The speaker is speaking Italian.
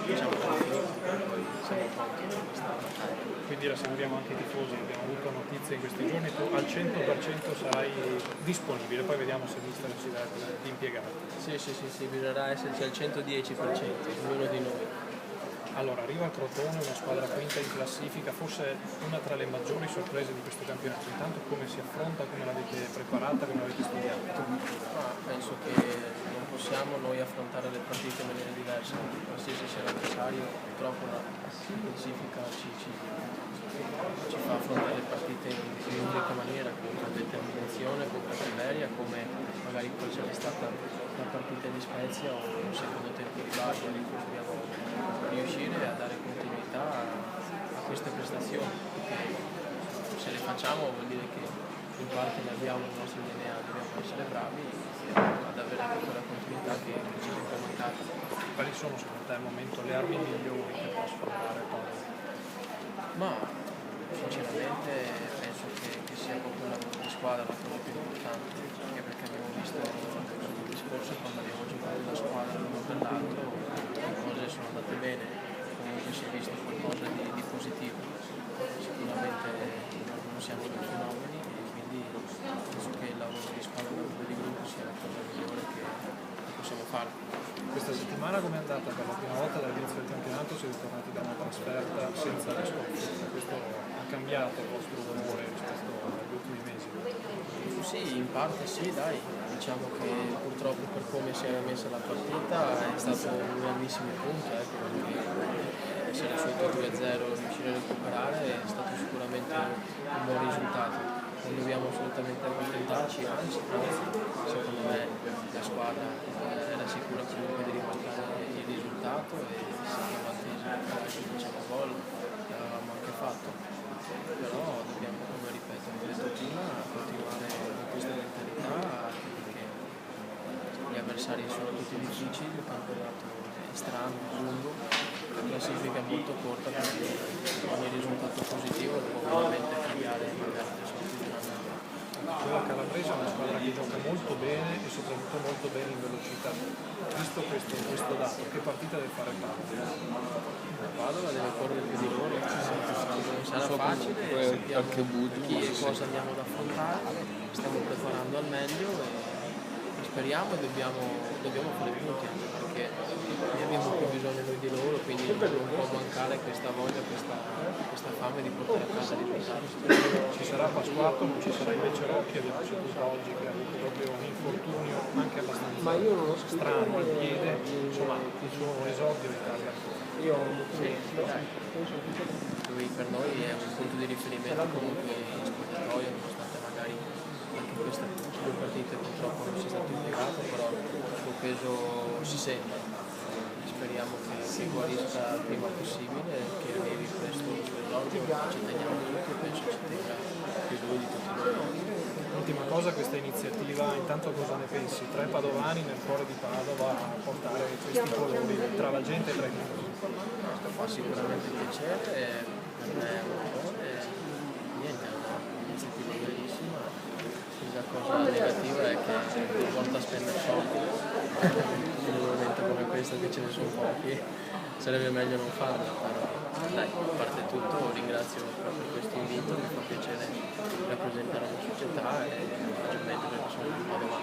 diciamo che poi siamo pronti per questa battaglia. Quindi rassicuriamo anche i tifosi, abbiamo avuto notizie in questi giorni, tu al 100% sarai disponibile, poi vediamo se il mister ci dà di impiegato. Sì, bisognerà esserci al 110%, ognuno di noi. Allora, arriva il Crotone, una squadra quinta in classifica, forse una tra le maggiori sorprese di questo campionato. Intanto come si affronta, come l'avete preparata, come l'avete studiata? Ma penso che non possiamo noi affrontare le partite in maniera diversa, qualsiasi sia l'avversario, purtroppo la classifica ci fa affrontare le partite in un'unica maniera, con determinazione, con cattiveria, come magari poi c'è stata la partita di Spezia o un secondo tempo di Bari, in cui dobbiamo riuscire a dare continuità a queste prestazioni, perché se le facciamo vuol dire che in parte ne abbiamo il nostro DNA, dobbiamo essere bravi ad avere anche quella continuità che ci è sempre mancata. Quali sono secondo te al momento le armi migliori che può sfruttare Paolo? Ma sinceramente penso che sia proprio il lavoro di squadra la cosa più importante, anche perché abbiamo visto l'anno scorso quando abbiamo giocato da squadra l'uno per l'altro, le cose sono andate bene, comunque si è visto qualcosa di positivo. Sicuramente non siamo dei fenomeni e quindi penso che il lavoro di squadra, il lavoro di gruppo sia la cosa migliore che possiamo fare. Questa settimana com'è andata? Per la prima volta dall'inizio del campionato siete tornati da una trasferta senza la sconfitta. Questo ha cambiato il vostro umore rispetto agli ultimi mesi? Sì, in parte sì, dai. Diciamo che purtroppo per come si era messa la partita è stato un grandissimo punto, perché essere sotto 2-0 riuscire a recuperare è stato sicuramente un buon risultato. Non dobbiamo assolutamente accontentarci, anzi, secondo me la squadra era sicura comunque di ribaltare il risultato e se in attesa che facciamo gol l'avevamo anche fatto. Però dobbiamo, come ripeto, come detto prima, continuare con questa mentalità perché gli avversari sono tutti difficili, il campionato è strano, lungo, la classifica è molto corta, quindi ogni risultato positivo può veramente cambiare magari le sorti di un'annata. Quella calabrese è una squadra che gioca molto bene e soprattutto molto bene in velocità. Visto questo dato, che partita deve fare La Padova deve correre più di loro, non sarà facile, sappiamo chi e cosa andiamo ad affrontare, stiamo preparando al meglio e speriamo e dobbiamo fare punti, anche perché ne abbiamo più bisogno noi di loro, quindi non può mancare questa voglia, questa fame di portare a casa i risultati. Ci sarà Pasquato, non ci sarà invece Rocchi, abbiamo saputo oggi che ha avuto proprio un infortunio anche abbastanza strano al piede, insomma il suo esordio in Italia. Sì, dai. Lui per noi è un punto di riferimento comunque in spogliatoio, nonostante magari anche queste due partite purtroppo non sia stato impiegato, però il suo peso si sente. Speriamo che guarisca il prima possibile, che arrivi presto il suo esordio, ci teniamo tutti e penso ci tenga più lui di tutti noi. L'ultima cosa, questa iniziativa, intanto cosa ne pensi? Tre padovani nel cuore di Padova a portare questi colori tra la gente e tra i tifosi. Questo fa sicuramente piacere, per me è un onore, niente, è un'iniziativa bellissima. La cosa negativa è che porta a spendere soldi, in un momento come questo che ce ne sono pochi, sarebbe meglio non farlo, però dai, a parte tutto ringrazio per questo invito, mi fa piacere rappresentare la società e maggiormente le persone di Padova.